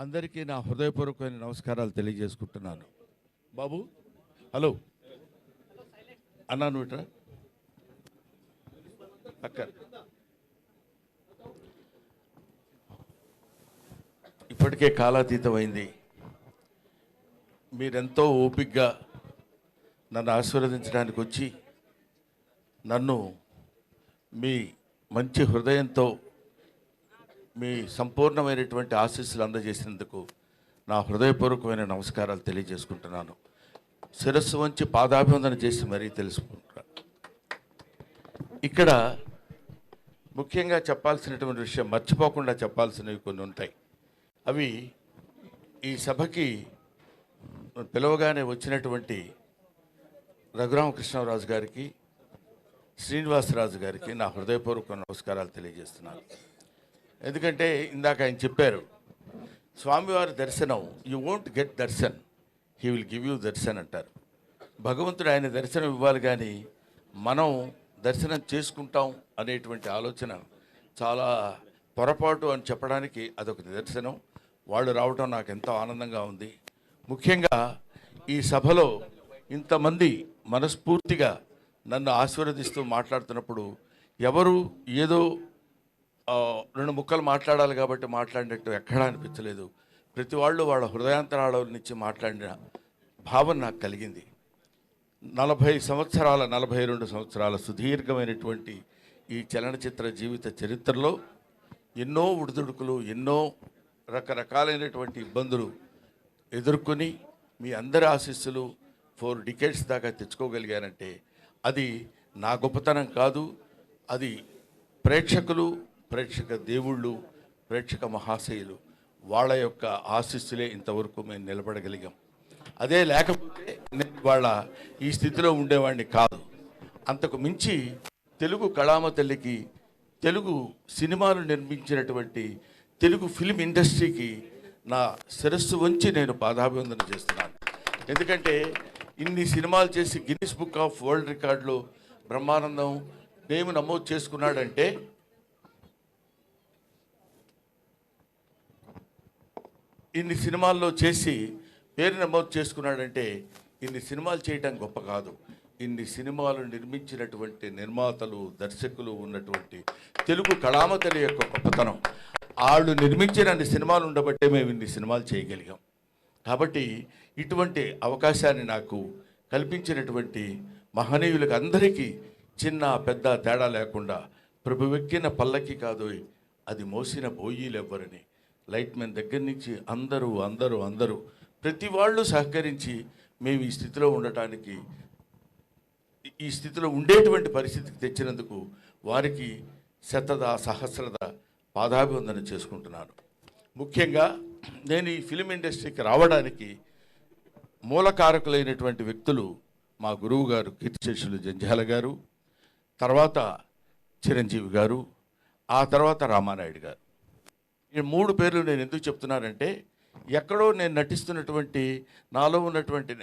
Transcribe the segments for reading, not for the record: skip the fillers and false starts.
అందరికీ నా హృదయపూర్వకమైన నమస్కారాలు తెలియజేసుకుంటున్నాను. బాబు హలో అన్నాను ఇట్రా అక్క. ఇప్పటికే కాలాతీతమైంది. మీరెంతో ఓపికగా నన్ను ఆశీర్వదించడానికి వచ్చి నన్ను మీ మంచి హృదయంతో మీ సంపూర్ణమైనటువంటి ఆశీస్సులు అందజేసినందుకు నా హృదయపూర్వకమైన నమస్కారాలు తెలియజేసుకుంటున్నాను. శిరస్సు వంచి పాదాభివందన చేసి మరీ తెలుసుకుంటున్నాను. ఇక్కడ ముఖ్యంగా చెప్పాల్సినటువంటి విషయం, మర్చిపోకుండా చెప్పాల్సినవి కొన్ని ఉంటాయి. అవి ఈ సభకి పిలవగానే వచ్చినటువంటి రఘురామకృష్ణరాజు గారికి, శ్రీనివాసరాజు గారికి నా హృదయపూర్వక నమస్కారాలు తెలియజేస్తున్నాను. ఎందుకంటే ఇందాక ఆయన చెప్పారు, స్వామివారి దర్శనం you won't get Darshan, he will give you Darshan అంటారు. భగవంతుడు ఆయన దర్శనం ఇవ్వాలి, కానీ మనం దర్శనం చేసుకుంటాం అనేటువంటి ఆలోచన చాలా పొరపాటు అని చెప్పడానికి అదొక నిదర్శనం. వాళ్ళు రావటం నాకు ఎంతో ఆనందంగా ఉంది. ముఖ్యంగా ఈ సభలో ఇంతమంది మనస్ఫూర్తిగా నన్ను ఆశీర్వదిస్తూ మాట్లాడుతున్నప్పుడు ఎవరు ఏదో రెండు ముక్కలు మాట్లాడాలి కాబట్టి మాట్లాడినట్టు ఎక్కడా అనిపించలేదు. ప్రతి వాళ్ళు వాళ్ళ హృదయాంతరాల నుంచి మాట్లాడిన భావన నాకు కలిగింది. 42 సంవత్సరాల సుదీర్ఘమైనటువంటి ఈ చలనచిత్ర జీవిత చరిత్రలో ఎన్నో ఉడుదుడుకులు, ఎన్నో రకరకాలైనటువంటి ఇబ్బందులు ఎదుర్కొని మీ అందరి ఆశీస్సులు 4 డికేడ్స్ దాకా తెచ్చుకోగలిగానంటే అది నా గొప్పతనం కాదు, అది ప్రేక్షకులు, ప్రేక్షక దేవుళ్ళు, ప్రేక్షక మహాశయులు వాళ్ళ యొక్క ఆశీస్సులే ఇంతవరకు మేము నిలబడగలిగాం. అదే లేకపోతే నేను వాళ్ళ ఈ స్థితిలో ఉండేవాడిని కాదు. అంతకు మించి తెలుగు కళామ తల్లికి, తెలుగు సినిమాలు నిర్మించినటువంటి తెలుగు ఫిల్మ్ ఇండస్ట్రీకి నా శిరస్సు వంచి నేను పాదాభివందన చేస్తున్నాను. ఎందుకంటే ఇన్ని సినిమాలు చేసి గిన్నిస్ బుక్ ఆఫ్ వరల్డ్ రికార్డులో బ్రహ్మానందం నేమ్ నమోదు చేసుకున్నాడంటే, ఇన్ని సినిమాల్లో చేసి పేరు నమోదు చేసుకున్నాడంటే ఇన్ని సినిమాలు చేయటం గొప్ప కాదు, ఇన్ని సినిమాలు నిర్మించినటువంటి నిర్మాతలు, దర్శకులు ఉన్నటువంటి తెలుగు కళామతలి యొక్క గొప్పతనం. వాళ్ళు నిర్మించిన అన్ని సినిమాలు ఉండబట్టే మేము ఇన్ని సినిమాలు చేయగలిగాం. కాబట్టి ఇటువంటి అవకాశాన్ని నాకు కల్పించినటువంటి మహనీయులకు అందరికీ చిన్న పెద్ద తేడా లేకుండా, ప్రభువెక్కిన పల్లకి కాదు అది మోసిన బోయీలు ఎవ్వరని, లైట్ మెన్ దగ్గర నుంచి అందరూ అందరూ అందరూ ప్రతి వాళ్ళు సహకరించి మేము ఈ స్థితిలో ఉండటానికి, ఈ స్థితిలో ఉండేటువంటి పరిస్థితికి తెచ్చినందుకు వారికి శతద సహస్రద పాదాభివందన చేసుకుంటున్నాను. ముఖ్యంగా నేను ఈ ఫిలిం ఇండస్ట్రీకి రావడానికి మూలకారకులైనటువంటి వ్యక్తులు మా గురువు గారు కీర్తిశేషులు జంధ్యాల గారు, తర్వాత చిరంజీవి గారు, ఆ తర్వాత రామానాయుడు గారు. ఈ 3 పేర్లు నేను ఎందుకు చెప్తున్నానంటే, ఎక్కడో నేను నటిస్తున్నటువంటి నాలో ఉన్నటువంటి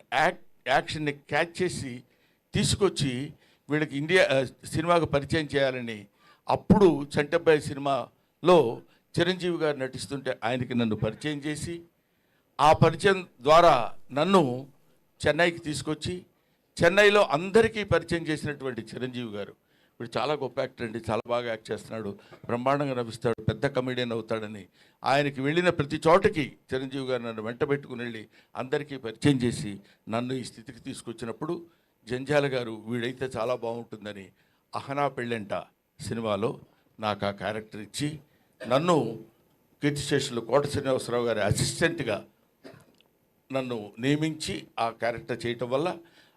యాక్షన్ని క్యాచ్ చేసి తీసుకొచ్చి వీళ్ళకి ఇండియా సినిమాకు పరిచయం చేయాలని, అప్పుడు చంటబ్బాయి సినిమాలో చిరంజీవి గారు నటిస్తుంటే ఆయనకి నన్ను పరిచయం చేసి, ఆ పరిచయం ద్వారా నన్ను చెన్నైకి తీసుకొచ్చి చెన్నైలో అందరికీ పరిచయం చేసినటువంటి చిరంజీవి గారు, ఇప్పుడు చాలా గొప్ప యాక్టర్ అండి, చాలా బాగా యాక్ట్ చేస్తున్నాడు, బ్రహ్మాండంగా నవ్విస్తాడు, పెద్ద కమెడియన్ అవుతాడని ఆయనకి వెళ్ళిన ప్రతి చోటకి చిరంజీవి గారు నన్ను వెంట పెట్టుకుని వెళ్ళి అందరికీ పరిచయం చేసి నన్ను ఈ స్థితికి తీసుకొచ్చినప్పుడు జంధ్యాల గారు వీడైతే చాలా బాగుంటుందని అహనా పెళ్ళంట సినిమాలో నాకు ఆ క్యారెక్టర్ ఇచ్చి నన్ను కీర్తిశేషులు కోట శ్రీనివాసరావు గారి అసిస్టెంట్గా నన్ను నియమించి ఆ క్యారెక్టర్ చేయటం వల్ల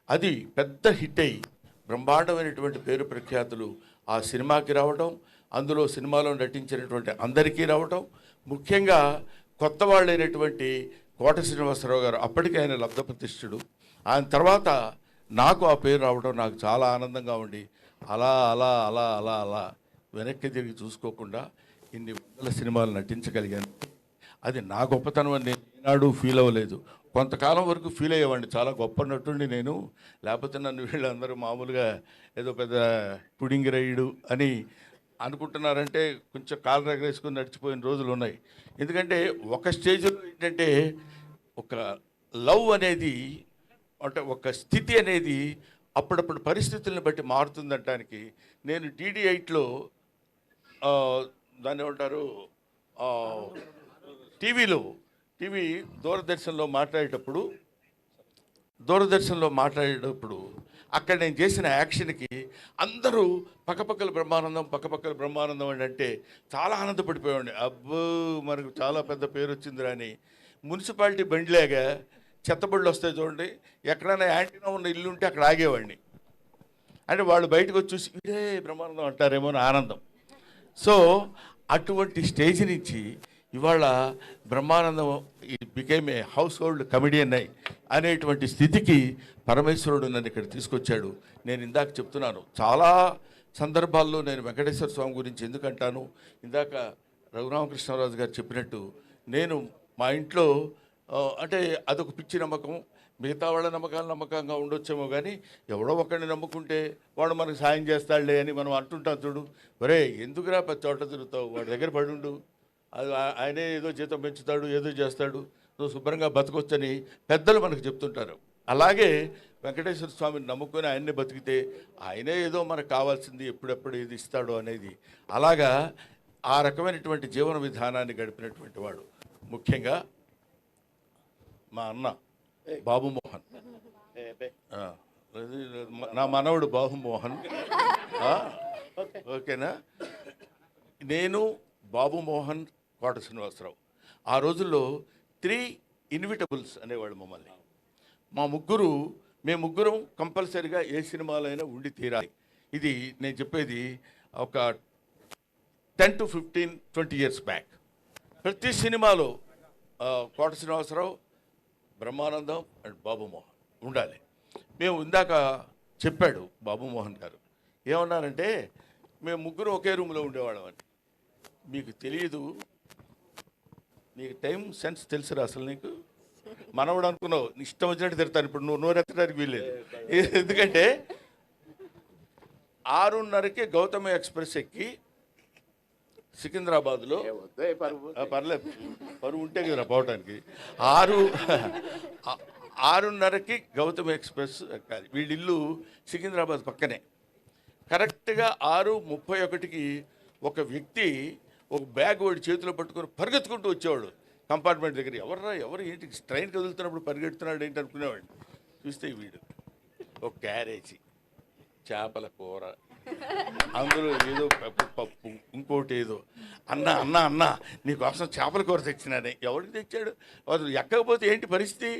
అది పెద్ద హిట్ అయ్యి బ్రహ్మాండమైనటువంటి పేరు ప్రఖ్యాతులు ఆ సినిమాకి రావడం, అందులో సినిమాలో నటించినటువంటి అందరికీ రావడం, ముఖ్యంగా కొత్త వాళ్ళైనటువంటి కోట శ్రీనివాసరావు గారు, అప్పటికే ఆయన లబ్ధప్రతిష్ఠుడు, ఆయన తర్వాత నాకు ఆ పేరు రావడం నాకు చాలా ఆనందంగా ఉండి అలా అలా అలా అలా అలా వెనక్కి తిరిగి చూసుకోకుండా ఇన్ని వందల సినిమాలు నటించగలిగాను. అది నా గొప్పతనం అని నేను ఈనాడు ఫీల్ అవ్వలేదు. కొంతకాలం వరకు ఫీల్ అయ్యేవాడిని, చాలా గొప్ప నటుండి నేను, లేకపోతే నన్ను వీళ్ళందరూ మామూలుగా ఏదో పెద్ద పుడింగి రైడు అని అనుకుంటున్నారంటే కొంచెం కాలు రగరేసుకుని నడిచిపోయిన రోజులు ఉన్నాయి. ఎందుకంటే ఒక స్టేజ్లో ఏంటంటే ఒక లవ్ అనేది అంటే ఒక స్థితి అనేది అప్పుడప్పుడు పరిస్థితులను బట్టి మారుతుందనటానికి నేను DD8లో దాన్ని ఏమంటారు టీవీ దూరదర్శన్లో మాట్లాడేటప్పుడు అక్కడ నేను చేసిన యాక్షన్కి అందరూ పక్కపక్కల బ్రహ్మానందం అని అంటే చాలా ఆనందపడిపోయాడు. అబ్బో మనకు చాలా పెద్ద పేరు వచ్చిందిరా అని. మున్సిపాలిటీ బండిలాగా చెత్తబళ్ళు వస్తాయి చూడండి, ఎక్కడైనా యాంటీనా ఉన్న ఇల్లు ఉంటే అక్కడ ఆగేవాడిని. అంటే వాళ్ళు బయటకు వచ్చి చూసి ఇదే బ్రహ్మానందం అంటారేమో అని ఆనందం. సో అటువంటి స్టేజ్ నుంచి ఇవాళ Brahmanandam became a house hold comedian అనేటువంటి స్థితికి పరమేశ్వరుడు నన్ను ఇక్కడ తీసుకొచ్చాడు. నేను ఇందాక చెప్తున్నాను, చాలా సందర్భాల్లో నేను వెంకటేశ్వర స్వామి గురించి ఎందుకంటాను, ఇందాక రఘురామకృష్ణరాజు గారు చెప్పినట్టు నేను మా ఇంట్లో అంటే అదొక పిచ్చి నమ్మకం. మిగతా వాళ్ళ నమ్మకంగా ఉండొచ్చేమో కానీ ఎవడో ఒకరిని నమ్ముకుంటే వాడు మనకు సాయం చేస్తాడులే అని మనం అంటుంటాం చూడు. ఒరే ఎందుకురా పది చోట్ల తిరుగుతావు, వాడి దగ్గర పడుండు, అది ఆయనే ఏదో జీతం పెంచుతాడు, ఏదో చేస్తాడు, నువ్వు శుభ్రంగా బతకొచ్చని పెద్దలు మనకు చెప్తుంటారు. అలాగే వెంకటేశ్వర స్వామిని నమ్ముకొని ఆయన్నే బతికితే ఆయనే ఏదో మనకు కావాల్సింది ఎప్పుడెప్పుడు ఏది ఇస్తాడో అనేది, అలాగా ఆ రకమైనటువంటి జీవన విధానాన్ని గడిపినటువంటి వాడు. ముఖ్యంగా మా అన్న బాబు మోహన్, నా మనవడు బాబు మోహన్, ఓకేనా. నేను బాబు మోహన్, కోట శ్రీనివాసరావు ఆ రోజుల్లో 3 ఇన్విటబుల్స్ అనేవాళ్ళు మమ్మల్ని. మేము ముగ్గురం కంపల్సరీగా ఏ సినిమాలో అయినా ఉండి తీరాలి. ఇది నేను చెప్పేది ఒక 10 to 15, 20 years బ్యాక్. ప్రతి సినిమాలో కోట శ్రీనివాసరావు, బ్రహ్మానందం అండ్ బాబు మోహన్ ఉండాలి. మేము ఇందాక చెప్పాడు బాబు మోహన్ గారు ఏమన్నారంటే, మేము ముగ్గురు ఒకే రూమ్లో ఉండేవాళ్ళం అని. మీకు తెలియదు, నీకు టైం సెన్స్ తెలుసురా అసలు. నీకు మనవడు అనుకున్నావు, ఇష్టం వచ్చినట్టు తిడతాను. ఇప్పుడు నువ్వు నోరెత్తడానికి వీల్లేదు. ఎందుకంటే 6:30కి గౌతమి ఎక్స్ప్రెస్ ఎక్కి సికింద్రాబాద్లో, పర్లేదు పరువు ఉంటే కదా పోవటానికి, 6:30కి గౌతమి ఎక్స్ప్రెస్ ఎక్కాలి. వీళ్ళిల్లు సికింద్రాబాద్ పక్కనే. కరెక్ట్గా 6:31కి ఒక వ్యక్తి ఒక బ్యాగ్ వాడి చేతిలో పట్టుకొని పరిగెత్తుకుంటూ వచ్చేవాడు కంపార్ట్మెంట్ దగ్గర. ఎవరు ఏంటి ట్రైన్ కదులుతున్నప్పుడు పరిగెడుతున్నాడు ఏంటి అనుకునేవాడు. చూస్తే వీడు ఒక క్యారేజీ చేపల కూర, అందులో ఏదో పప్పు, ఇంకోటి ఏదో. అన్న నీకోసం చేపల కూర తెచ్చినానే. ఎవరికి తెచ్చాడు, అసలు ఎక్కకపోతే ఏంటి పరిస్థితి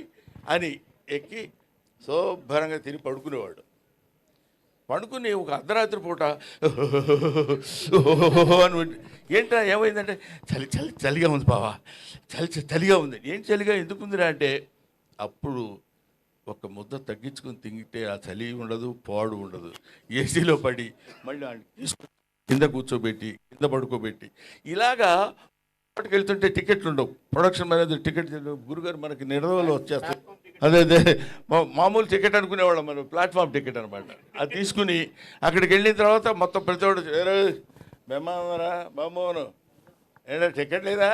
అని ఎక్కి శుభ్రంగా తిని పడుకునేవాడు. పండుకుని ఒక అర్ధరాత్రి పూట అని ఏంటా ఏమైందంటే, చలిగా ఉంది బావా, చలిగా ఉంది. ఏంటి చలిగా ఎందుకుందిరా అంటే, అప్పుడు ఒక ముద్ద తగ్గించుకొని తింగితే ఆ చలి ఉండదు, పాడు ఉండదు. ఏసీలో పడి మళ్ళీ కింద కూర్చోబెట్టి కింద పడుకోబెట్టి ఇలాగా పాటికి వెళ్తుంటే టికెట్లు ఉండవు. ప్రొడక్షన్ మేనేజర్ టికెట్ గురుగారు మనకి నిర్ణయంలో వచ్చేస్తారు. అదే మామూలు టికెట్ అనుకునేవాళ్ళం మనం, ప్లాట్ఫామ్ టికెట్ అనమాట. అది తీసుకుని అక్కడికి వెళ్ళిన తర్వాత మొత్తం ప్రతివాడు బెమ్మారా బామ్మోను ఏంటో టికెట్ లేదా,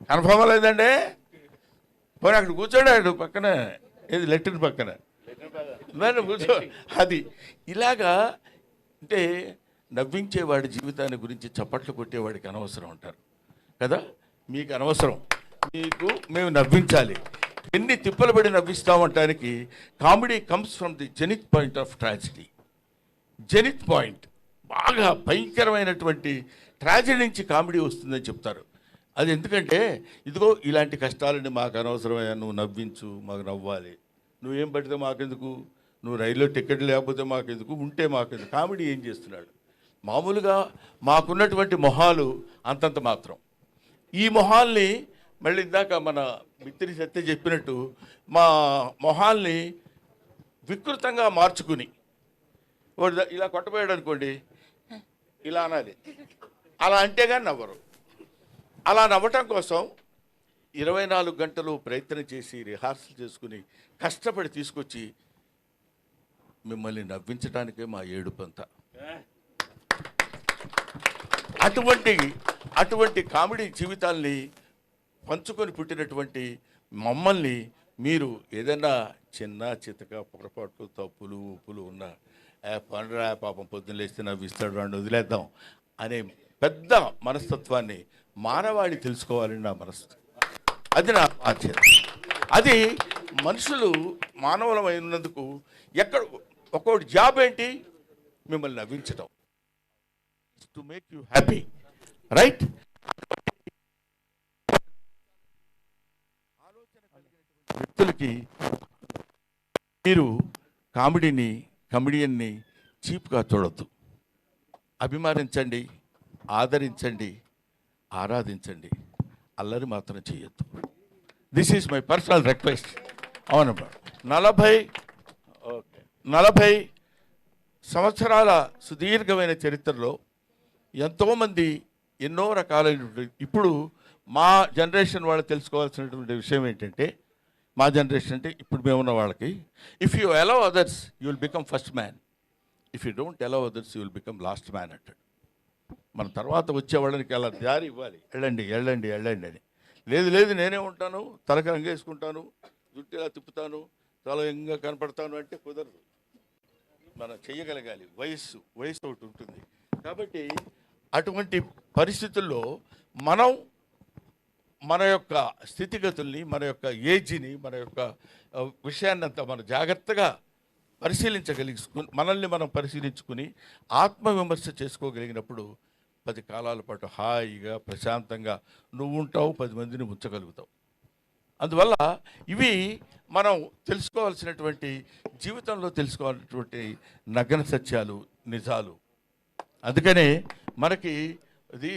కన్ఫర్మ్ లేదండి, పోనీ అక్కడ కూర్చోడాడు పక్కన, ఏది లెట్రిన్ పక్కన మరి కూర్చో. అది ఇలాగా అంటే నవ్వించేవాడి జీవితాన్ని గురించి చప్పట్లు కొట్టేవాడికి అనవసరం అంటారు కదా. మీకు అనవసరం, మీకు మేము నవ్వించాలి. ఎన్ని తిప్పలు పడి నవ్విస్తామంటానికి comedy comes from the zenith point of tragedy. Zenith point బాగా భయంకరమైనటువంటి ట్రాజడీ నుంచి కామెడీ వస్తుందని చెప్తారు. అది ఎందుకంటే ఇదిగో ఇలాంటి కష్టాలని మాకు అనవసరమయ్యా, నువ్వు నవ్వించు, మాకు నవ్వాలి. నువ్వేం పడితే మాకెందుకు, నువ్వు రైల్లో టికెట్ లేకపోతే మాకెందుకు, ఉంటే మాకెందుకు. కామెడీ ఏం చేస్తున్నాడు? మామూలుగా మాకున్నటువంటి మొహాలు అంతంత మాత్రం. ఈ మొహాల్ని మళ్ళీ ఇందాక మన మిత్రి సత్య చెప్పినట్టు మా మొహాల్ని వికృతంగా మార్చుకుని, వాడు ఇలా కొట్టబోయాడు అనుకోండి, ఇలా అనాలి, అలా అంటే కానీ నవ్వరు. అలా నవ్వటం కోసం 24 గంటలు ప్రయత్నం చేసి రిహార్సల్ చేసుకుని కష్టపడి తీసుకొచ్చి మిమ్మల్ని నవ్వించడానికే మా ఏడుపంతా. అటువంటి అటువంటి కామెడీ జీవితాల్ని పంచుకొని పుట్టినటువంటి మమ్మల్ని మీరు ఏదైనా చిన్న చితక పొరపాట్లు తప్పులు ఉప్పులు ఉన్నా పండురా పాపం పొద్దున్న లేస్తే నవ్విస్తాడు వాడిని వదిలేద్దాం అనే పెద్ద మనస్తత్వాన్ని మానవాళి తెలుసుకోవాలని నా మనస్తత్వం. అది నా బాధ్యత. అది మనుషులు మానవులమైనందుకు ఎక్కడ ఒక్కొక్కటి జాబ్ ఏంటి, మిమ్మల్ని నవ్వించడం, to make you happy, right? వ్యక్తులకి మీరు కమెడియన్ని చీప్గా చూడొద్దు. అభిమానించండి, ఆదరించండి, ఆరాధించండి, అల్లరి మాత్రం చేయొద్దు. This is my personal request. అవునమ్మా. 40 సంవత్సరాల సుదీర్ఘమైన చరిత్రలో ఎంతోమంది ఎన్నో రకాలైనటువంటి, ఇప్పుడు మా జనరేషన్ వాళ్ళు తెలుసుకోవాల్సినటువంటి విషయం ఏంటంటే, మా జనరేషన్ అంటే ఇప్పుడు మేమున్న వాళ్ళకి, if you allow others you will become first man, if you don't allow others you will become last man అంటాడు. మన తర్వాత వచ్చే వాళ్ళకి అలా దారి ఇవ్వాలి, వెళ్ళండి వెళ్ళండి వెళ్ళండి అని. లేదు లేదు నేనే ఉంటాను, తలకి రంగేసుకుంటాను, జుట్టు తిప్పుతాను, చాలా ఇంకా కనపడతాను అంటే కుదరదు. మనం చెయ్యగలగాలి. వయస్సు ఒకటి ఉంటుంది. కాబట్టి అటువంటి పరిస్థితుల్లో మనం మన యొక్క స్థితిగతుల్ని, మన యొక్క ఏజ్ని, మన యొక్క విషయాన్ని అంతా మనం జాగ్రత్తగా మనల్ని మనం పరిశీలించుకుని ఆత్మవిమర్శ చేసుకోగలిగినప్పుడు 10 కాలాల పాటు హాయిగా ప్రశాంతంగా నువ్వు ఉంటావు, 10 మందిని ఉంచగలుగుతావు. అందువల్ల ఇవి మనం తెలుసుకోవాల్సినటువంటి, జీవితంలో తెలుసుకోవాల్సినటువంటి నగ్న సత్యాలు, నిజాలు. అందుకనే మనకి ఇది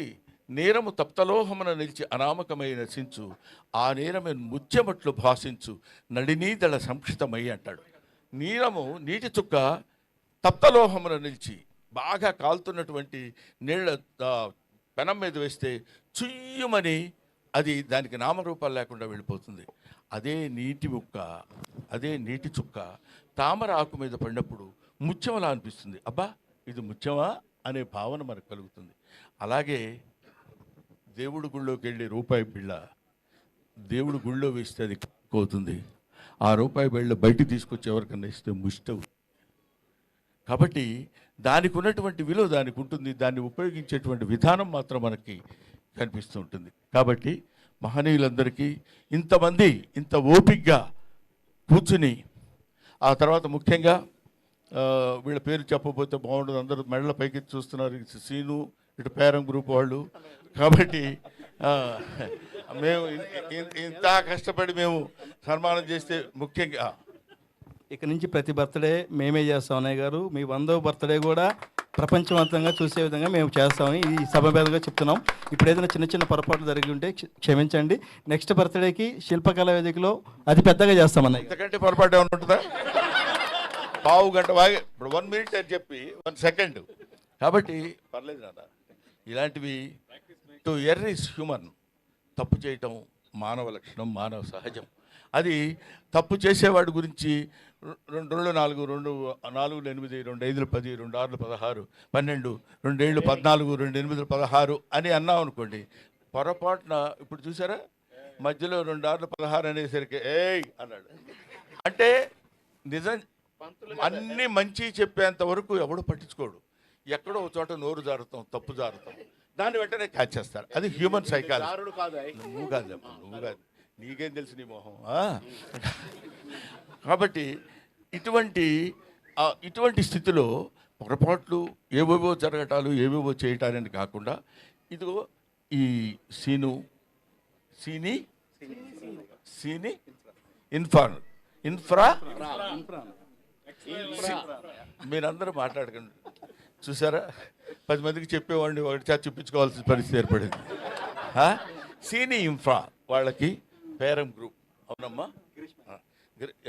నేరము తప్తలోహమున నిలిచి అనామకమైన నశించు, ఆ నేరమే ముత్యమట్లు భాషించు, నడినీదళ సంక్షితమై అంటాడు. నీటి చుక్క తప్తలోహమున నిలిచి బాగా కాలుతున్నటువంటి నీళ్ళ పెనం మీద వేస్తే చుయ్యమని అది దానికి నామరూపాలు లేకుండా వెళ్ళిపోతుంది. అదే నీటి చుక్క తామర ఆకు మీద పడినప్పుడు ముత్యమలా అనిపిస్తుంది. అబ్బా ఇది ముత్యమా అనే భావన మనకు కలుగుతుంది. అలాగే దేవుడు గుళ్ళోకి వెళ్ళి రూపాయి బిళ్ళ దేవుడు గుళ్ళో వేస్తే అది పోతుంది. ఆ రూపాయి బిళ్ళ బయటికి తీసుకొచ్చి ఎవరికన్నా ఇస్తే ముష్టవు. కాబట్టి దానికి ఉన్నటువంటి విలువ దానికి ఉంటుంది. దాన్ని ఉపయోగించేటువంటి విధానం మాత్రం మనకి కనిపిస్తూ ఉంటుంది. కాబట్టి మహనీయులందరికీ ఇంతమంది ఇంత ఓపికగా కూర్చుని, ఆ తర్వాత ముఖ్యంగా వీళ్ళ పేరు చెప్పబోతే బాగుండదు, అందరూ మెడల పైకి చూస్తున్నారు, సీను ఇటు పేరం గ్రూప్ వాళ్ళు. కాబట్టి మేము ఇంత కష్టపడి మేము సన్మానం చేస్తే ముఖ్యంగా ఇక నుంచి ప్రతి బర్త్డే మేమే చేస్తాం. అన్నయ్య గారు, మీ 100వ బర్త్డే కూడా ప్రపంచవంతంగా చూసే విధంగా మేము చేస్తామని ఈ సభ మీదుగా చెప్తున్నాం. ఇప్పుడు ఏదైనా చిన్న చిన్న పొరపాట్లు జరిగి ఉంటే క్షమించండి. నెక్స్ట్ బర్త్డేకి శిల్పకళా వేదికలో అతి పెద్దగా చేస్తాం అన్నయ్య. ఇంతకంటే పొరపాటు ఏమైనా ఉంటుందా? పావు గంట వాగే, ఇప్పుడు 1 minute అని చెప్పి 1 second. కాబట్టి పర్లేదు నాన్న. ఇలాంటివి టు ఎర్ర్ ఈజ్ హ్యూమన్. తప్పు చేయటం మానవ లక్షణం, మానవ సహజం. అది తప్పు చేసేవాడి గురించి 2 2 4 2 4 8 2 5 10 2 6 16 12 2 7 14 2 8 16 అని అన్నాం అనుకోండి, పొరపాటున ఇప్పుడు చూసారా మధ్యలో 2 6 16 అనేసరికి ఏయ్ అన్నాడు అంటే నిజం. అన్ని మంచి చెప్పేంత వరకు ఎవడు పట్టించుకోడు. ఎక్కడో ఒక చోట నోరు జారుతాం, తప్పు జారుతాం, దాన్ని వెంటనే క్యాచ్ చేస్తారు. అది హ్యూమన్ సైకాలజీ. నువ్వు కాదు, నీకేం తెలుసు నీ మొహం. కాబట్టి ఇటువంటి స్థితిలో పొరపాట్లు ఏవేవో జరగటాలు, ఏవేవో చేయటాలని కాకుండా, ఇదిగో ఈ సీని ఇన్ఫ్రా మీరందరూ మాట్లాడకండి. చూసారా, 10 మందికి చెప్పేవాడిని ఒకటి చూపించుకోవాల్సిన పరిస్థితి ఏర్పడింది. సీని ఇన్ఫ్రా వాళ్ళకి పేరం గ్రూప్. అవునమ్మా,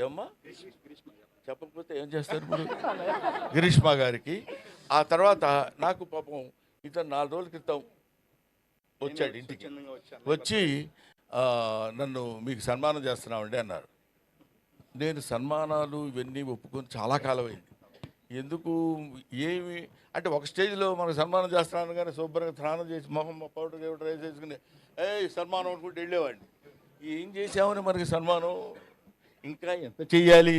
ఏమమ్మా చెప్పకపోతే ఏం చేస్తారు ఇప్పుడు? గిరీష్మా గారికి. ఆ తర్వాత నాకు పాపం ఇతను 4 రోజుల క్రితం వచ్చాడు ఇంటికి. వచ్చి నన్ను మీకు సన్మానం చేస్తున్నామండి అన్నారు. నేను సన్మానాలు ఇవన్నీ ఒప్పుకొని చాలా కాలం అయింది. ఎందుకు ఏమి అంటే ఒక స్టేజ్లో మనకు సన్మానం చేస్తున్నాను కానీ శుభ్రంగా స్నానం చేసి మొహం పౌడర్ గౌడర్ వేసేసుకుని సన్మానం అనుకుంటూ వెళ్ళేవాడిని. ఏం చేసామని మనకి సన్మానం, ఇంకా ఎంత చెయ్యాలి,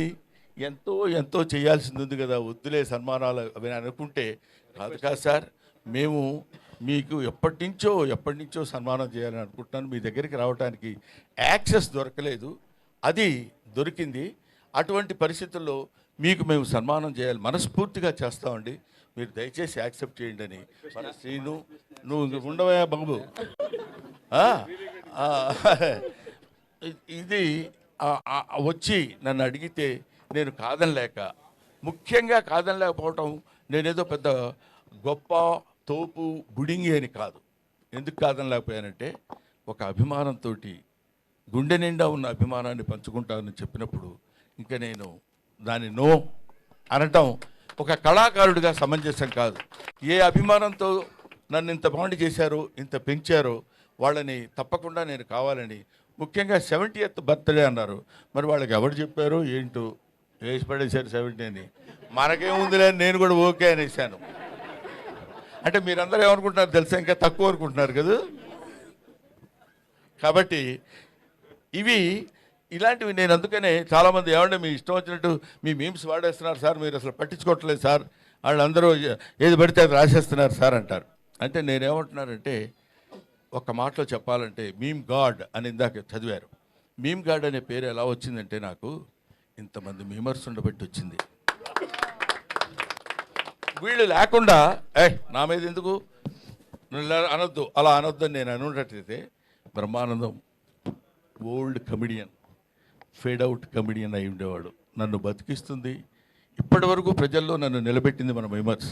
ఎంతో ఎంతో చేయాల్సింది ఉంది కదా, వద్దులే సన్మానాలు అవి అనుకుంటే కాదు సార్, మేము మీకు ఎప్పటి నుంచో సన్మానం చేయాలని అనుకుంటున్నాను. మీ దగ్గరికి రావడానికి యాక్సెస్ దొరకలేదు, అది దొరికింది. అటువంటి పరిస్థితుల్లో మీకు మేము సన్మానం చేయాలి, మనస్ఫూర్తిగా చేస్తామండి, మీరు దయచేసి యాక్సెప్ట్ చేయండి అని మన శ్రీను, నువ్వు ఉండవయా బాబు, ఇది వచ్చి నన్ను అడిగితే నేను కాదనలేక, ముఖ్యంగా కాదనలేకపోవటం నేనేదో పెద్ద గొప్ప తోపు బుడింగి అని కాదు. ఎందుకు కాదనలేకపోయానంటే ఒక అభిమానంతో, గుండె నిండా ఉన్న అభిమానాన్ని పంచుకుంటానని చెప్పినప్పుడు ఇంకా నేను దాన్ని నో అనటం ఒక కళాకారుడిగా సమంజసం కాదు. ఏ అభిమానంతో నన్ను ఇంత బాండ్ చేశారో, ఇంత పెంచారో వాళ్ళని తప్పకుండా నేను కావాలని, ముఖ్యంగా 70th బర్త్డే అన్నారు, మరి వాళ్ళకి ఎవరు చెప్పారో ఏంటో వేసి పడేశారు 70 అని. మనకేముందిలే నేను కూడా ఓకే అనేసాను. అంటే మీరందరూ ఏమనుకుంటున్నారు తెలుసా, ఇంకా తక్కువ అనుకుంటున్నారు కదా. కాబట్టి ఇలాంటివి నేను అందుకనే చాలామంది ఏమంటే మీ ఇష్టం వచ్చినట్టు మీ మీమ్స్ వాడేస్తున్నారు సార్, మీరు అసలు పట్టించుకోవట్లేదు సార్, వాళ్ళందరూ ఏది పడితే అది రాసేస్తున్నారు సార్ అంటారు. అంటే నేనేమంటున్నానంటే ఒక మాటలో చెప్పాలంటే మీమ్ గాడ్ అని ఇందాక చదివారు. మీమ్ గాడ్ అనే పేరు ఎలా వచ్చిందంటే నాకు ఇంతమంది మీమర్స్ ఉండబట్టి వచ్చింది. వీళ్ళు లేకుండా నా మీద ఎందుకు అనొద్దు, అలా అనొద్దు అని నేను అనున్నట్టయితే Brahmanandam old comedian, fade out comedian అయి ఉండేవాడు. నన్ను బతికిస్తుంది, ఇప్పటి వరకు ప్రజల్లో నన్ను నిలబెట్టింది మన మీమర్స్,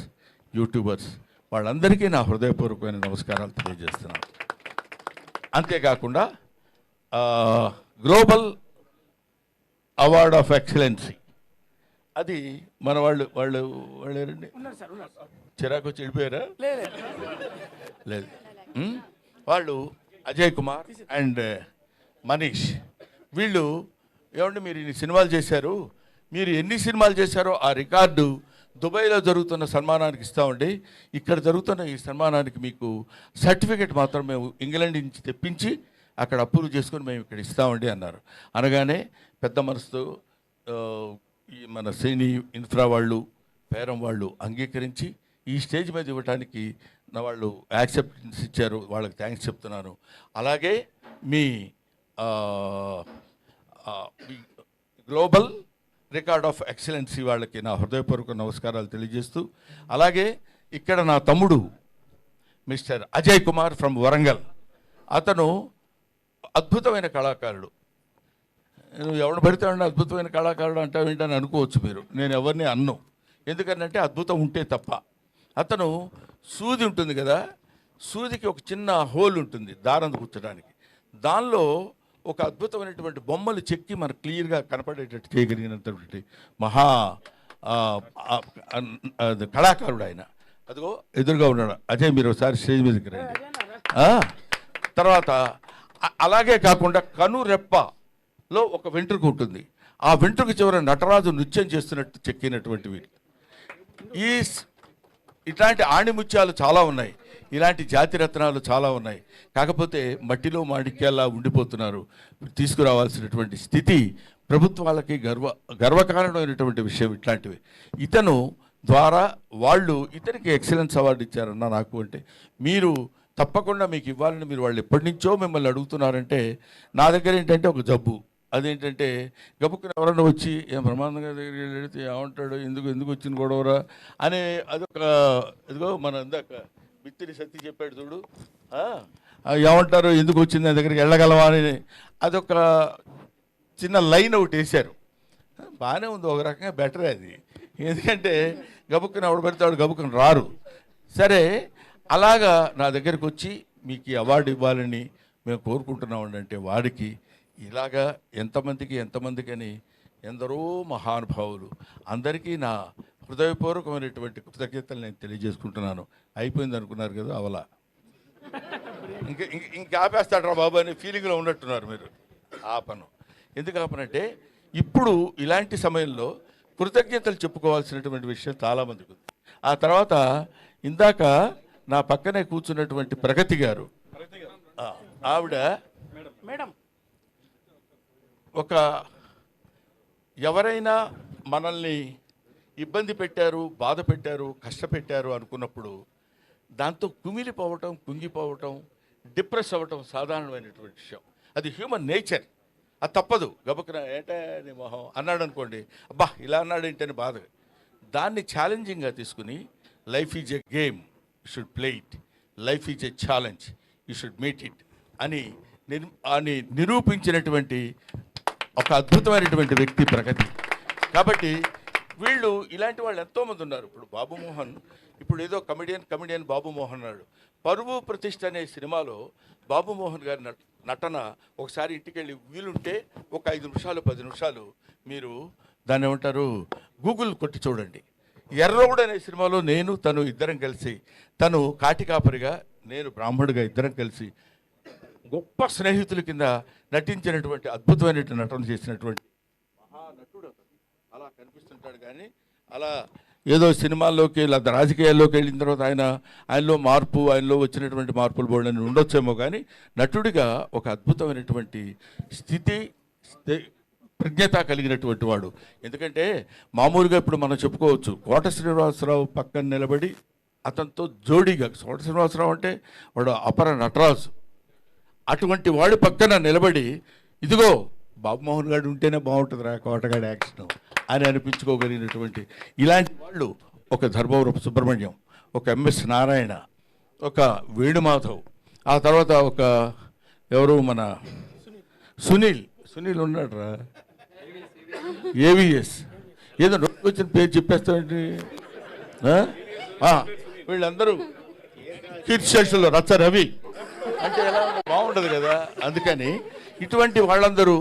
యూట్యూబర్స్, వాళ్ళందరికీ నా హృదయపూర్వకమైన నమస్కారాలు తెలియజేస్తున్నాను. అంతేకాకుండా గ్లోబల్ అవార్డ్ ఆఫ్ ఎక్సలెన్సీ, అది మన వాళ్ళు ఎవరండి, చిరాకు వచ్చి వెళ్ళిపోయారా? లేదు, వాళ్ళు అజయ్ కుమార్ అండ్ మనీష్, వీళ్ళు ఏమంటే మీరు ఇన్ని సినిమాలు చేశారు, మీరు ఎన్ని సినిమాలు చేశారో ఆ రికార్డు దుబాయ్లో జరుగుతున్న సన్మానానికి ఇస్తామండి, ఇక్కడ జరుగుతున్న ఈ సన్మానానికి మీకు సర్టిఫికెట్ మాత్రం మేము ఇంగ్లాండ్ నుంచి తెప్పించి అక్కడ అప్రూవ్ చేసుకొని మేము ఇక్కడ ఇస్తామండి అన్నారు. అనగానే పెద్ద మనసుతో మన శ్రేణి ఇన్ఫ్రా వాళ్ళు, పేరం వాళ్ళు అంగీకరించి ఈ స్టేజ్ మీద ఇవ్వడానికి నా వాళ్ళు యాక్సెప్టెన్స్ ఇచ్చారు, వాళ్ళకి థ్యాంక్స్ చెప్తున్నాను. అలాగే మీ గ్లోబల్ రికార్డ్ ఆఫ్ ఎక్సలెన్సీ వాళ్ళకి నా హృదయపూర్వక నమస్కారాలు తెలియజేస్తూ, అలాగే ఇక్కడ నా తమ్ముడు మిస్టర్ అజయ్ కుమార్ ఫ్రమ్ వరంగల్, అతను అద్భుతమైన కళాకారుడు. నువ్వు ఎవరు పడితే అద్భుతమైన కళాకారుడు అంటావు ఏంటని అనుకోవచ్చు మీరు, నేను ఎవరిని అన్ను, ఎందుకంటే అద్భుతం ఉంటే తప్ప. అతను సూది ఉంటుంది కదా, సూదికి ఒక చిన్న హోల్ ఉంటుంది దారం కూర్చడానికి, దానిలో ఒక అద్భుతమైనటువంటి బొమ్మలు చెక్కి మనకు క్లియర్గా కనపడేటట్టు చేయగలిగినటువంటి మహా కళాకారుడు ఆయన. అదిగో ఎదురుగా ఉన్నాడు అజయ్, మీరు ఒకసారి స్టేజ్ మీదకి రండి. తర్వాత అలాగే కాకుండా కనురెప్పలో ఒక వెంట్రుక ఉంటుంది, ఆ వెంట్రుక చివర నటరాజు నృత్యం చేస్తున్నట్టు చెక్కినటువంటివి. ఇట్లాంటి ఆణిముత్యాలు చాలా ఉన్నాయి, ఇలాంటి జాతిరత్నాలు చాలా ఉన్నాయి. కాకపోతే మట్టిలో మాణిక్యాలా ఉండిపోతున్నారు. తీసుకురావాల్సినటువంటి స్థితి ప్రభుత్వాలకి గర్వకారణమైనటువంటి విషయం ఇట్లాంటివి. ఇతను ద్వారా వాళ్ళు ఇతనికి ఎక్సలెన్స్ అవార్డు ఇచ్చారన్న నాకు. అంటే మీరు తప్పకుండా మీకు ఇవ్వాలని మీరు వాళ్ళు ఎప్పటి నుంచో మిమ్మల్ని అడుగుతున్నారంటే, నా దగ్గర ఏంటంటే ఒక జబ్బు, అదేంటంటే గబుక్కుని ఎవరన్నా వచ్చి ఏం బ్రహ్మాండంగా దగ్గరికి వెళితే ఏమంటాడు, ఎందుకు వచ్చిన గొడవరా అనే అదొక, ఇదిగో మన ఇందాక బిత్తిరి సత్తి చెప్పాడు చూడు, ఏమంటారు ఎందుకు వచ్చింది నా దగ్గరికి వెళ్ళగలవా అని, అదొక చిన్న లైన్ ఒకటి వేశారు. బాగానే ఉంది, ఒక రకంగా బెటరే అది, ఎందుకంటే గబుక్కుని ఎవడు పెడతాడు, గబుక్కుని రారు. సరే, అలాగా నా దగ్గరికి వచ్చి మీకు ఈ అవార్డు ఇవ్వాలని మేము కోరుకుంటున్నామండి అంటే, వాడికి ఇలాగా ఎంతమందికి అని ఎందరో మహానుభావులు అందరికీ నా హృదయపూర్వకమైనటువంటి కృతజ్ఞతలు నేను తెలియజేసుకుంటున్నాను. అయిపోయింది అనుకున్నారు కదా, అవలా ఇంకా ఆపేస్తాడరా బాబు అనే ఫీలింగ్లో ఉన్నట్టున్నారు మీరు. ఆపను. ఎందుకు ఆపనంటే ఇప్పుడు ఇలాంటి సమయంలో కృతజ్ఞతలు చెప్పుకోవాల్సినటువంటి విషయం చాలామందికి ఉంది. ఆ తర్వాత ఇందాక నా పక్కనే కూర్చున్నటువంటి ప్రగతి గారు, ఆవిడ మేడం ఒక ఎవరైనా మనల్ని ఇబ్బంది పెట్టారు, బాధ పెట్టారు, కష్టపెట్టారు అనుకున్నప్పుడు దాంతో కుమిలిపోవటం, కుంగిపోవటం, డిప్రెస్ అవ్వటం సాధారణమైనటువంటి విషయం. అది హ్యూమన్ నేచర్, అది తప్పదు. గబుక్కున ఏంటే నీ మొహం అన్నాడు అనుకోండి, అబ్బా ఇలా అన్నాడేంటని బాధ. దాన్ని ఛాలెంజింగ్గా తీసుకుని life is a game, you should play it, life is a challenge, you should meet it అని నిరూపించినటువంటి ఒక అద్భుతమైనటువంటి వ్యక్తి ప్రగతి. కాబట్టి వీళ్ళు ఇలాంటి వాళ్ళు ఎంతోమంది ఉన్నారు. ఇప్పుడు బాబు మోహన్, ఇప్పుడు ఏదో కమిడియన్ బాబు మోహన్ అన్నాడు. పరువు ప్రతిష్ఠ అనే సినిమాలో బాబు మోహన్ గారి నటన ఒకసారి ఇంటికి వెళ్ళి వీలుంటే ఒక 5 నిమిషాలు 10 నిమిషాలు మీరు దాన్ని ఏమంటారు గూగుల్ కొట్టి చూడండి. ఎర్రగూడ అనే సినిమాలో నేను తను ఇద్దరం కలిసి, తను కాటికాపరిగా నేను బ్రాహ్మణుడిగా ఇద్దరం కలిసి గొప్ప స్నేహితుల కింద నటించినటువంటి అద్భుతమైనటువంటి నటన చేసినటువంటి మహానటుడు. అలా కనిపిస్తుంటాడు కానీ అలా ఏదో సినిమాల్లోకి లేదా రాజకీయాల్లోకి వెళ్ళిన తర్వాత ఆయనలో మార్పు, ఆయనలో వచ్చినటువంటి మార్పులు బోర్డని ఉండొచ్చేమో కానీ నటుడిగా ఒక అద్భుతమైనటువంటి స్థితి ప్రజ్ఞత కలిగినటువంటి వాడు. ఎందుకంటే మామూలుగా ఇప్పుడు మనం చెప్పుకోవచ్చు కోట శ్రీనివాసరావు పక్కన నిలబడి అతనితో జోడీగా, కోట శ్రీనివాసరావు అంటే వాడు అపర నటరాజు, అటువంటి వాడి పక్కన నిలబడి ఇదిగో బాబుమోహన్ గారు ఉంటేనే బాగుంటుందిరా కోటగాడి యాక్షన్ అని అనిపించుకోగలిగినటువంటి ఇలాంటి వాళ్ళు ఒక ధర్మవరపు సుబ్రహ్మణ్యం, ఒక ఎంఎస్ నారాయణ, ఒక వేణుమాధవ్, ఆ తర్వాత ఒక ఎవరు మన సునీల్ ఉన్నాడు రా, ఏవిఎస్, ఏదో నోటికి వచ్చిన పేరు చెప్పేస్తామండి. వీళ్ళందరూ కీర్తిశేషులు రచ్చ రవి అంటే ఎలా బాగుంటుంది కదా. అందుకని ఇటువంటి వాళ్ళందరూ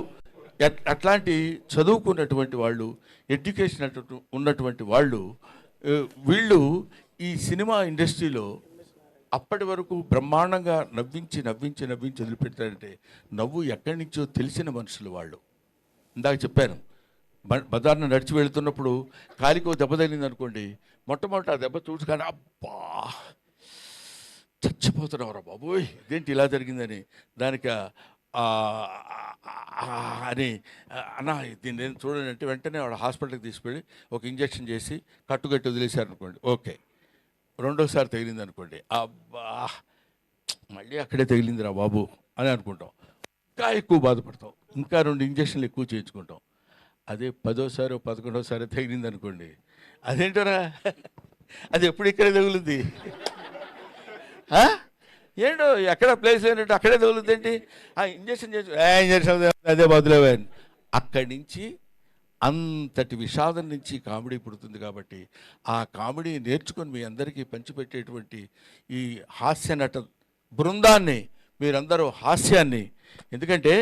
అట్లాంటి చదువుకున్నటువంటి వాళ్ళు, ఎడ్యుకేషన్ ఉన్నటువంటి వాళ్ళు, వీళ్ళు ఈ సినిమా ఇండస్ట్రీలో అప్పటి వరకు బ్రహ్మాండంగా నవ్వించి వదిలిపెట్టారంటే నవ్వు ఎక్కడి నుంచో తెలిసిన మనుషులు వాళ్ళు. ఇందాక చెప్పాను, బజార్ను నడిచి వెళుతున్నప్పుడు కాలికో దెబ్బ తగిలింది అనుకోండి, మొట్టమొదటి ఆ దెబ్బ చూసుకొని అబ్బా చచ్చిపోతున్నావురా బాబోయ్ ఇదేంటి ఇలా జరిగిందని, దానికి అని అన్న దీన్ని నేను చూడండి అంటే వెంటనే వాడు హాస్పిటల్కి తీసుకెళ్ళి ఒక ఇంజక్షన్ చేసి కట్టుకట్టి వదిలేశారనుకోండి, ఓకే. రెండోసారి తగిలింది అనుకోండి, అబ్బా మళ్ళీ అక్కడే తగిలిందిరా బాబు అని అనుకుంటాం, ఇంకా ఎక్కువ బాధపడతాం, ఇంకా 2 ఇంజక్షన్లు ఎక్కువ చేయించుకుంటాం. అదే 10వ సారి 11వ సారి తగిలింది అనుకోండి, అదేంటరా అది ఎప్పుడు ఇక్కడే తగులుద్ది, ఏంటో ఎక్కడ ప్లేస్ లేనట్టు అక్కడే తగులుద్ది ఏంటి, ఇంజక్షన్ అదే బదులేవా. అక్కడి నుంచి అంతటి విషాదం నుంచి కామెడీ పుడుతుంది. కాబట్టి ఆ కామెడీ నేర్చుకొని మీ అందరికీ పంచిపెట్టేటువంటి ఈ హాస్య నట బృందాన్ని, మీరందరూ హాస్యాన్ని, ఎందుకంటే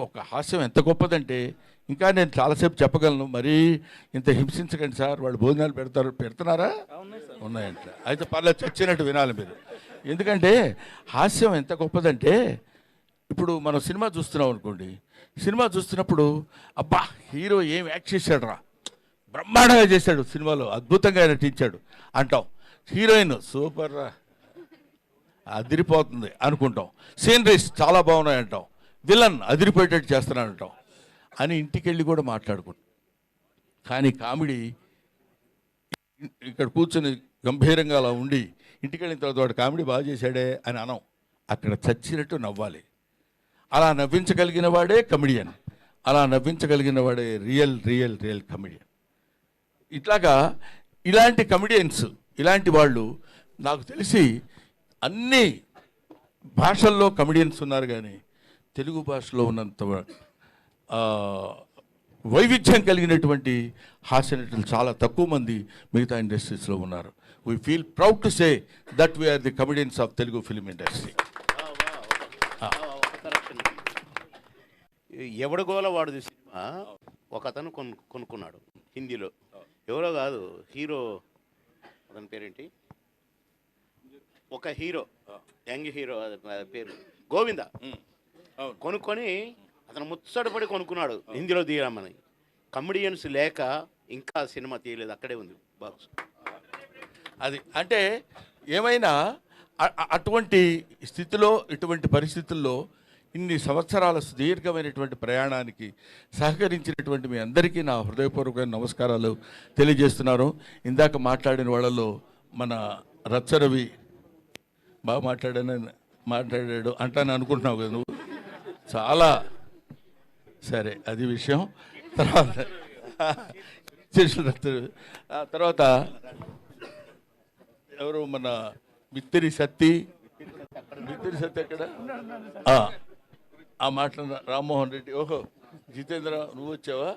ఒక హాస్యం ఎంత గొప్పదంటే ఇంకా నేను చాలాసేపు చెప్పగలను, మరీ ఇంత హింసించకండి సార్, వాళ్ళు భోజనాలు పెడుతున్నారా ఉన్నాయంట, అయితే పర్లేదు చచ్చినట్టు వినాలి మీరు. ఎందుకంటే హాస్యం ఎంత గొప్పదంటే ఇప్పుడు మనం సినిమా చూస్తున్నాం అనుకోండి, సినిమా చూస్తున్నప్పుడు అబ్బా హీరో ఏం యాక్ట్ చేశాడు రా, బ్రహ్మాండంగా చేశాడు, సినిమాలో అద్భుతంగా నటించాడు అంటాం, హీరోయిన్ సూపర్ రా అదిరిపోతుంది అనుకుంటాం, సీనరీస్ చాలా బాగున్నాయి అంటాం, విలన్ అదిరిపోయేటట్టు చేస్తున్నాడు అంటాం అని ఇంటికి వెళ్ళి కూడా మాట్లాడుకుంటాం. కానీ కామెడీ ఇక్కడ కూర్చొని గంభీరంగా అలా ఉండి ఇంటికి వెళ్ళిన తర్వాత వాడు కామెడీ బాగా చేశాడే అని అనం, అక్కడ చచ్చినట్టు నవ్వాలి. అలా నవ్వించగలిగిన వాడే కమెడియన్, అలా నవ్వించగలిగిన వాడే రియల్ కమెడియన్. ఇట్లాగా ఇలాంటి కమెడియన్స్, ఇలాంటి వాళ్ళు నాకు తెలిసి అన్ని భాషల్లో కమెడియన్స్ ఉన్నారు, కానీ తెలుగు భాషలో ఉన్నంత వైవిధ్యం కలిగినటువంటి హాస్య నటులు చాలా తక్కువ మంది మిగతా ఇండస్ట్రీస్లో ఉన్నారు. We feel proud to say that we are the comedians of Telugu film industry. ఎవడగోల వాడు సినిమా ఒక అతను కొనుక్కున్నాడు హిందీలో, ఎవరో కాదు హీరో, అతని పేరేంటి, ఒక హీరో యంగ్ హీరో పేరు గోవింద, కొనుక్కొని అతను ముచ్చటపడి కొనుక్కున్నాడు హిందీలో తీయమని. కమెడియన్స్ లేక ఇంకా సినిమా తీయలేదు, అక్కడే ఉంది బాక్స్. అది అంటే ఏమైనా అటువంటి స్థితిలో, ఇటువంటి పరిస్థితుల్లో ఇన్ని సంవత్సరాల సుదీర్ఘమైనటువంటి ప్రయాణానికి సహకరించినటువంటి మీ అందరికీ నా హృదయపూర్వకమైన నమస్కారాలు తెలియజేస్తున్నాను. ఇందాక మాట్లాడిన వాళ్ళలో మన రచ్చరవి బాగా మాట్లాడాడు అంటాను అనుకుంటున్నావు కదా నువ్వు, చాలా సరే అది విషయం. తర్వాత ఎవరు మన మిత్తిరి సత్తి ఎక్కడ ఆ మాటలు రామ్మోహన్ రెడ్డి, ఓహో జితేంద్ర నువ్వు వచ్చావా,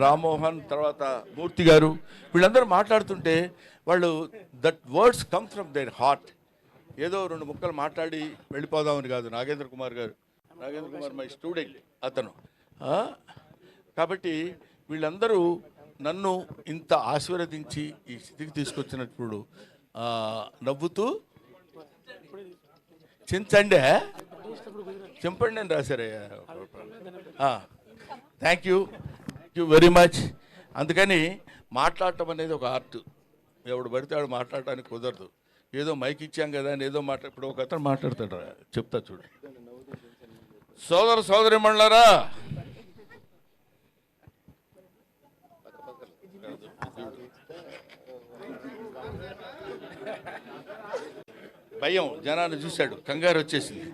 రామ్మోహన్, తర్వాత మూర్తి గారు, వీళ్ళందరూ మాట్లాడుతుంటే వాళ్ళు that words come from their heart. ఏదో రెండు ముక్కలు మాట్లాడి వెళ్ళిపోదామని కాదు. నాగేంద్ర కుమార్ మై స్టూడెంట్ అతను. కాబట్టి వీళ్ళందరూ నన్ను ఇంత ఆశీర్వదించి ఈ స్థితికి తీసుకొచ్చినప్పుడు నవ్వుతూ చింపండి అని రాశారయ్యా. Thank you very much. అందుకని మాట్లాడటం అనేది ఒక ఆర్ట్. ఎవడు పడితే వాడు మాట్లాడటానికి కుదరదు. ఏదో మైక్ ఇచ్చాం కదా అని ఏదో ఇప్పుడు ఒక అతను మాట్లాడతాడు, చెప్తా చూడు. సోదరి మండలారా, భయం జనాన్ని చూశాడు, కంగారు వచ్చేసింది.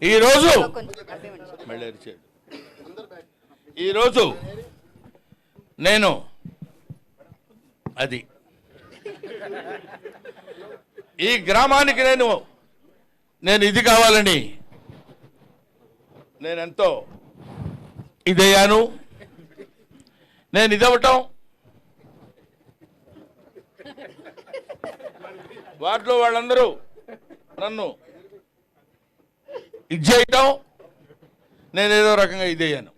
ఈరోజు మళ్ళీ అరిచాడు. ఈరోజు నేను అది ఈ గ్రామానికి నేను ఇది కావాలని నేనెంతో ఇదయ్యాను. నేను ఇదవటం, వాటిలో వాళ్ళందరూ నన్ను ఇది చేయటం, నేను ఏదో రకంగా ఇదయ్యాను.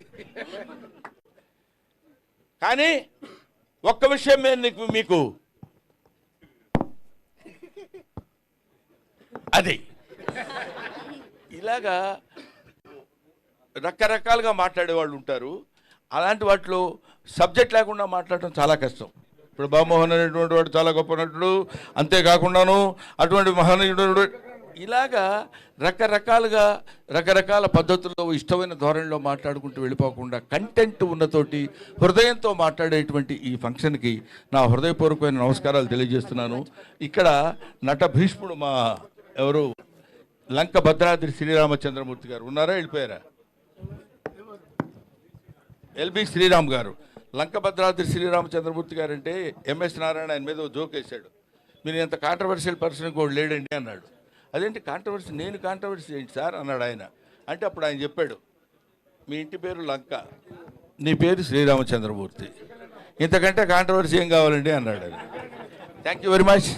కానీ ఒక్క విషయం నేను మీకు అది ఇలాగా రకరకాలుగా మాట్లాడేవాళ్ళు ఉంటారు. అలాంటి వాటిలో సబ్జెక్ట్ లేకుండా మాట్లాడటం చాలా కష్టం. ఇప్పుడు బామోహన్ అనేటువంటి వాడు చాలా గొప్ప నటుడు, అంతేకాకుండాను అటువంటి మహనీయుడు, ఇలాగా రకరకాల పద్ధతుల్లో ఇష్టమైన ధోరణిలో మాట్లాడుకుంటూ వెళ్ళిపోకుండా కంటెంట్ ఉన్నతోటి హృదయంతో మాట్లాడేటువంటి ఈ ఫంక్షన్కి నా హృదయపూర్వకమైన నమస్కారాలు తెలియజేస్తున్నాను. ఇక్కడ నట భీష్ముడు మా ఎవరు లంక భద్రాద్రి శ్రీరామచంద్రమూర్తి గారు ఉన్నారా, వెళ్ళిపోయారా? ఎల్బి శ్రీరామ్ గారు, లంక భద్రాద్రి శ్రీరామచంద్రమూర్తి గారు అంటే ఎంఎస్ నారాయణ ఆయన మీద జోక్ వేశాడు. మీరు ఎంత కాంట్రవర్షియల్ పర్సన్ ఇంకోటి లేడండి అన్నాడు. అదేంటి కాంట్రవర్సీ, నేను కాంట్రవర్సీ ఏంటి సార్ అన్నాడు ఆయన. అంటే అప్పుడు ఆయన చెప్పాడు, మీ ఇంటి పేరు లంక, నీ పేరు శ్రీరామచంద్రమూర్తి, ఇంతకంటే కాంట్రవర్సీ ఏం కావాలండి అన్నాడు. Thank you very much.